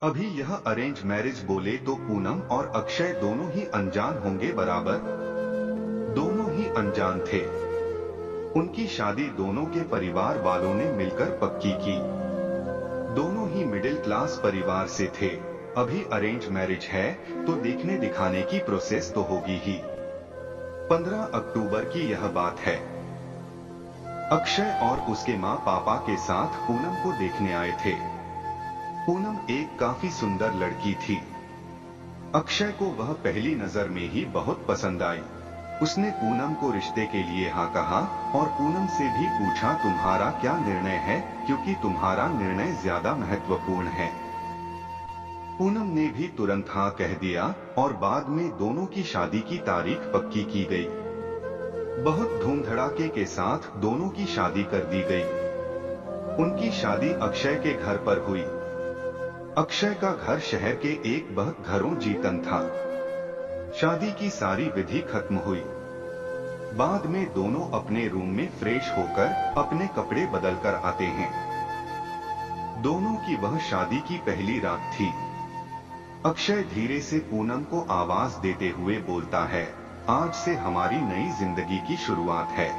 अभी यह arrange marriage बोले तो पूनम और अक्षय दोनों ही अनजान होंगे बराबर। दोनों ही अनजान थे। उनकी शादी दोनों के परिवार वालों ने मिलकर पक्की की। दोनों ही मिडिल क्लास परिवार से थे। अभी अरेंज मैरिज है तो देखने दिखाने की प्रोसेस तो होगी ही। 15 अक्टूबर की यह बात है। अक्षय और उसके माँ पापा के साथ पूनम को देखने आए थे। पूनम एक काफी सुंदर लड़की थी। अक्षय को वह पहली नजर में ही बहुत पसंद आई। उसने पूनम को रिश्ते के लिए हाँ कहा और पूनम से भी पूछा तुम्हारा क्या निर्णय है, क्योंकि तुम्हारा निर्णय ज्यादा महत्वपूर्ण है। पूनम ने भी तुरंत हाँ कह दिया और बाद में दोनों की शादी की तारीख पक्की की गई। बहुत धूम धड़ाके के साथ दोनों की शादी कर दी गई। उनकी शादी अक्षय के घर पर हुई। अक्षय का घर शहर के एक बहुत घरों जीतन था। शादी की सारी विधि खत्म हुई। बाद में दोनों अपने रूम में फ्रेश होकर अपने कपड़े बदल कर आते हैं। दोनों की वह शादी की पहली रात थी। अक्षय धीरे से पूनम को आवाज देते हुए बोलता है, आज से हमारी नई जिंदगी की शुरुआत है।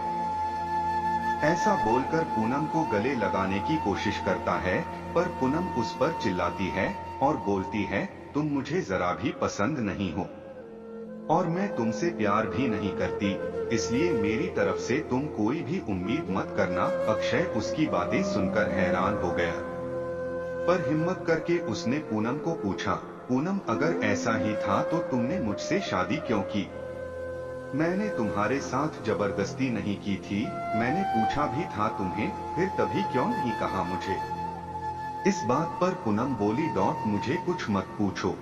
ऐसा बोलकर पूनम को गले लगाने की कोशिश करता है, पर पूनम उस पर चिल्लाती है और बोलती है, तुम मुझे जरा भी पसंद नहीं हो और मैं तुमसे प्यार भी नहीं करती, इसलिए मेरी तरफ से तुम कोई भी उम्मीद मत करना। अक्षय उसकी बातें सुनकर हैरान हो गया, पर हिम्मत करके उसने पूनम को पूछा, पूनम अगर ऐसा ही था तो तुमने मुझसे शादी क्यों की? मैंने तुम्हारे साथ जबरदस्ती नहीं की थी, मैंने पूछा भी था तुम्हें, फिर तभी क्यों नहीं कहा मुझे? इस बात पर पूनम बोली, मुझे कुछ मत पूछो,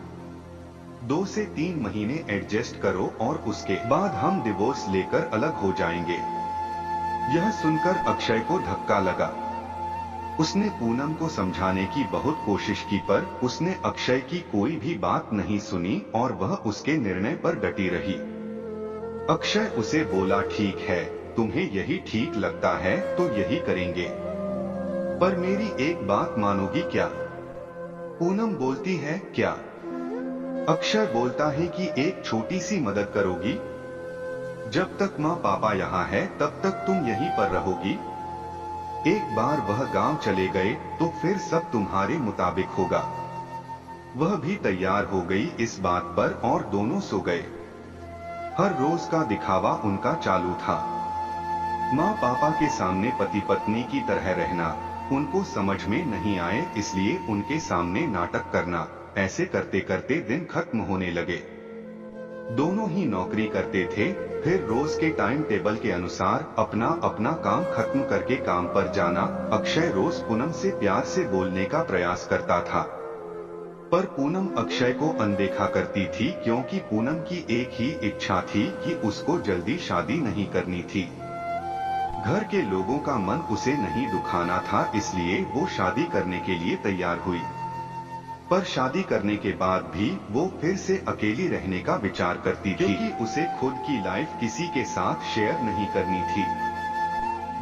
2 से 3 महीने एडजस्ट करो और उसके बाद हम डिवोर्स लेकर अलग हो जाएंगे। यह सुनकर अक्षय को धक्का लगा। उसने पूनम को समझाने की बहुत कोशिश की, पर उसने अक्षय की कोई भी बात नहीं सुनी और वह उसके निर्णय पर डटी रही। अक्षय उसे बोला, ठीक है, तुम्हें यही ठीक लगता है तो यही करेंगे, पर मेरी एक बात मानोगी क्या? पूनम बोलती है, क्या? अक्षय बोलता है कि एक छोटी सी मदद करोगी? जब तक माँ पापा यहाँ है तब तक तुम यहीं पर रहोगी। एक बार वह गांव चले गए तो फिर सब तुम्हारे मुताबिक होगा। वह भी तैयार हो गई इस बात पर और दोनों सो गए। हर रोज का दिखावा उनका चालू था। माँ पापा के सामने पति पत्नी की तरह रहना उनको समझ में नहीं आए, इसलिए उनके सामने नाटक करना। ऐसे करते करते दिन खत्म होने लगे। दोनों ही नौकरी करते थे, फिर रोज के टाइम टेबल के अनुसार अपना अपना काम खत्म करके काम पर जाना। अक्षय रोज पूनम से प्यार से बोलने का प्रयास करता था, पर पूनम अक्षय को अनदेखा करती थी, क्योंकि पूनम की एक ही इच्छा थी कि उसको जल्दी शादी नहीं करनी थी। घर के लोगों का मन उसे नहीं दुखाना था, इसलिए वो शादी करने के लिए तैयार हुई। पर शादी करने के बाद भी वो फिर से अकेली रहने का विचार करती थी, क्योंकि उसे खुद की लाइफ किसी के साथ शेयर नहीं करनी थी।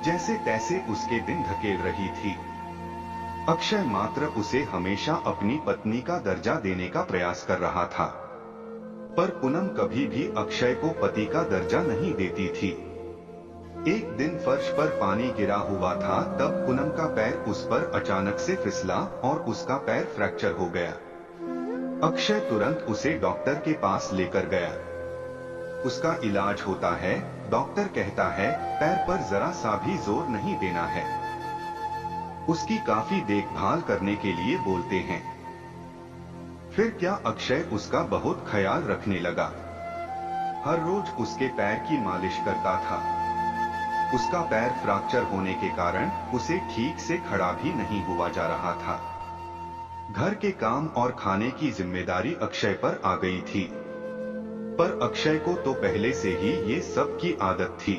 जैसे तैसे उसके दिन धकेल रही थी। अक्षय मात्र उसे हमेशा अपनी पत्नी का दर्जा देने का प्रयास कर रहा था, पर पूनम कभी भी अक्षय को पति का दर्जा नहीं देती थी। एक दिन फर्श पर पानी गिरा हुआ था, तब पूनम का पैर उस पर अचानक से फिसला और उसका पैर फ्रैक्चर हो गया। अक्षय तुरंत उसे डॉक्टर के पास लेकर गया। उसका इलाज होता है। डॉक्टर कहता है, पैर पर जरा सा भी जोर नहीं देना है। उसकी काफी देखभाल करने के लिए बोलते हैं। फिर क्या, अक्षय उसका बहुत ख्याल रखने लगा। हर रोज उसके पैर की मालिश करता था। उसका पैर फ्रैक्चर होने के कारण उसे ठीक से खड़ा भी नहीं हुआ जा रहा था। घर के काम और खाने की जिम्मेदारी अक्षय पर आ गई थी, पर अक्षय को तो पहले से ही ये सब की आदत थी।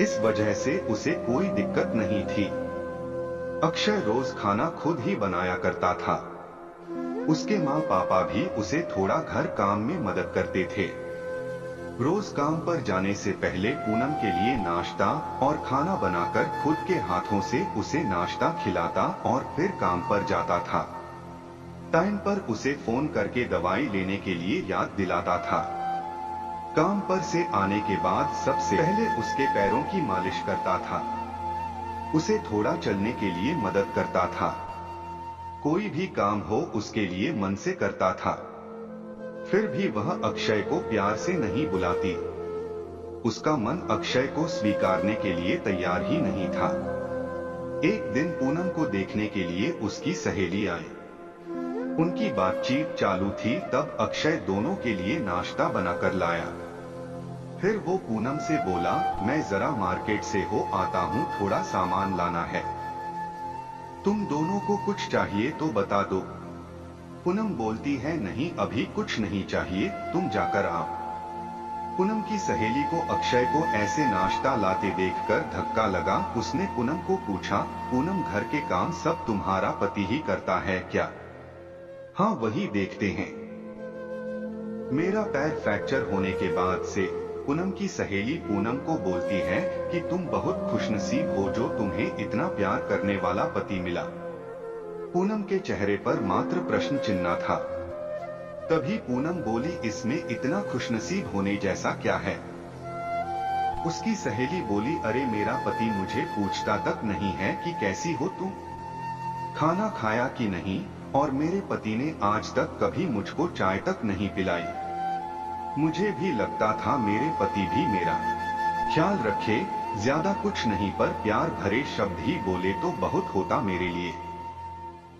इस वजह से उसे कोई दिक्कत नहीं थी। अक्षय रोज खाना खुद ही बनाया करता था। उसके माँ पापा भी उसे थोड़ा घर काम में मदद करते थे। रोज काम पर जाने से पहले पूनम के लिए नाश्ता और खाना बनाकर खुद के हाथों से उसे नाश्ता खिलाता और फिर काम पर जाता था। टाइम पर उसे फोन करके दवाई लेने के लिए याद दिलाता था। काम पर से आने के बाद सबसे पहले उसके पैरों की मालिश करता था, उसे थोड़ा चलने के लिए मदद करता था। कोई भी काम हो उसके लिए मन से करता था। फिर भी वह अक्षय को प्यार से नहीं बुलाती। उसका मन अक्षय को स्वीकारने के लिए तैयार ही नहीं था। एक दिन पूनम को देखने के लिए उसकी सहेली आई। उनकी बातचीत चालू थी, तब अक्षय दोनों के लिए नाश्ता बनाकर लाया। फिर वो पूनम से बोला, मैं जरा मार्केट से हो आता हूँ, थोड़ा सामान लाना है। तुम दोनों को कुछ चाहिए तो बता दो। पूनम बोलती है, नहीं अभी कुछ नहीं चाहिए, तुम जाकर आओ। पूनम की सहेली को अक्षय को ऐसे नाश्ता लाते देखकर धक्का लगा। उसने पूनम को पूछा, पूनम घर के काम सब तुम्हारा पति ही करता है क्या? हाँ वही देखते हैं। मेरा पैर फ्रैक्चर होने के बाद से पूनम की सहेली पूनम को बोलती है कि तुम बहुत खुशनसीब हो जो तुम्हें इतना प्यार करने वाला पति मिला। पूनम के चेहरे पर मात्र प्रश्न चिन्ह था। तभी पूनम बोली, इसमें इतना खुशनसीब होने जैसा क्या है? उसकी सहेली बोली, अरे मेरा पति मुझे पूछता तक नहीं है कि कैसी हो तुम, खाना खाया कि नहीं, और मेरे पति ने आज तक कभी मुझको चाय तक नहीं पिलाई। मुझे भी लगता था मेरे पति भी मेरा ख्याल रखे, ज्यादा कुछ नहीं पर प्यार भरे शब्द ही बोले तो बहुत होता मेरे लिए।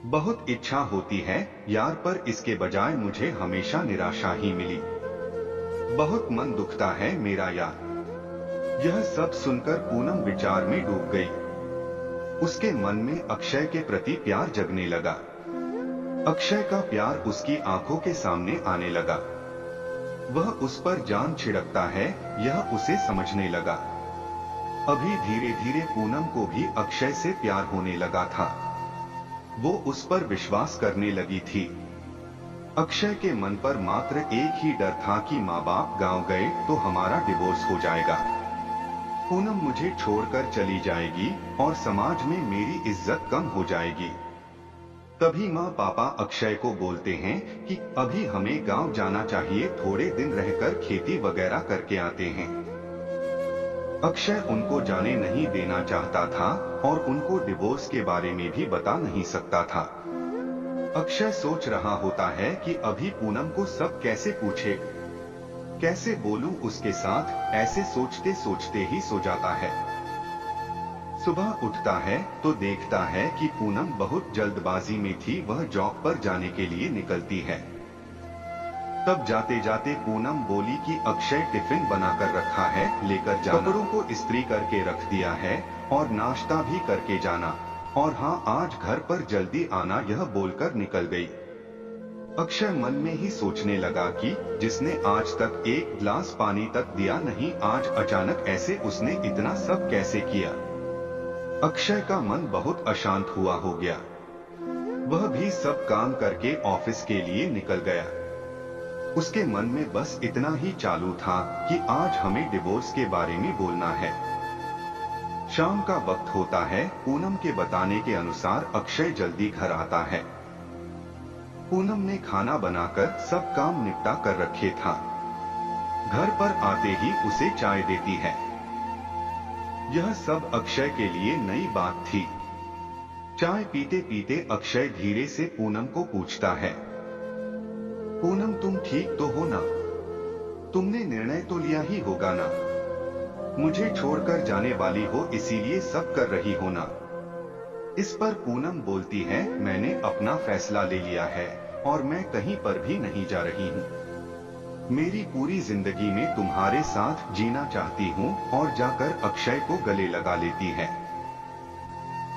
बहुत इच्छा होती है यार, पर इसके बजाय मुझे हमेशा निराशा ही मिली। बहुत मन दुखता है मेरा यार। यह सब सुनकर पूनम विचार में डूब गई। उसके मन में अक्षय के प्रति प्यार जगने लगा। अक्षय का प्यार उसकी आंखों के सामने आने लगा। वह उस पर जान छिड़कता है, यह उसे समझने लगा। अभी धीरे धीरे पूनम को भी अक्षय से प्यार होने लगा था। वो उस पर विश्वास करने लगी थी। अक्षय के मन पर मात्र एक ही डर था कि माँ बाप गांव गए तो हमारा डिवोर्स हो जाएगा, पूनम मुझे छोड़कर चली जाएगी और समाज में मेरी इज्जत कम हो जाएगी। तभी माँ पापा अक्षय को बोलते हैं कि अभी हमें गांव जाना चाहिए, थोड़े दिन रहकर खेती वगैरह करके आते हैं। अक्षय उनको जाने नहीं देना चाहता था और उनको डिवोर्स के बारे में भी बता नहीं सकता था। अक्षय सोच रहा होता है कि अभी पूनम को सब कैसे पूछे, कैसे बोलूं उसके साथ, ऐसे सोचते सोचते ही सो जाता है। सुबह उठता है तो देखता है कि पूनम बहुत जल्दबाजी में थी, वह जॉब पर जाने के लिए निकलती है। तब जाते जाते पूनम बोली कि अक्षय टिफिन बनाकर रखा है, लेकर जाना, कपड़ों को इस्त्री करके रख दिया है और नाश्ता भी करके जाना, और हाँ आज घर पर जल्दी आना, यह बोलकर निकल गई। अक्षय मन में ही सोचने लगा कि जिसने आज तक एक गिलास पानी तक दिया नहीं, आज अचानक ऐसे उसने इतना सब कैसे किया। अक्षय का मन बहुत अशांत हुआ हो गया। वह भी सब काम करके ऑफिस के लिए निकल गया। उसके मन में बस इतना ही चालू था कि आज हमें डिवोर्स के बारे में बोलना है। शाम का वक्त होता है। पूनम के बताने के अनुसार अक्षय जल्दी घर आता है। पूनम ने खाना बनाकर सब काम निपटा कर रखे था। घर पर आते ही उसे चाय देती है। यह सब अक्षय के लिए नई बात थी। चाय पीते पीते अक्षय धीरे से पूनम को पूछता है, पूनम तुम ठीक तो हो ना? तुमने निर्णय तो लिया ही होगा ना? मुझे छोड़कर जाने वाली हो इसीलिए सब कर रही हो ना? इस पर पूनम बोलती है, मैंने अपना फैसला ले लिया है और मैं कहीं पर भी नहीं जा रही हूँ। मेरी पूरी जिंदगी में तुम्हारे साथ जीना चाहती हूँ, और जाकर अक्षय को गले लगा लेती है।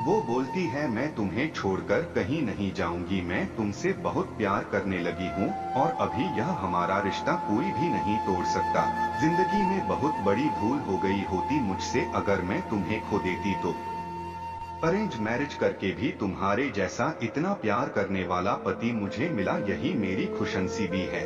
वो बोलती है, मैं तुम्हें छोड़कर कहीं नहीं जाऊंगी, मैं तुमसे बहुत प्यार करने लगी हूँ और अभी यह हमारा रिश्ता कोई भी नहीं तोड़ सकता। जिंदगी में बहुत बड़ी भूल हो गई होती मुझसे अगर मैं तुम्हें खो देती तो। अरेंज मैरिज करके भी तुम्हारे जैसा इतना प्यार करने वाला पति मुझे मिला, यही मेरी खुशनसीबी है।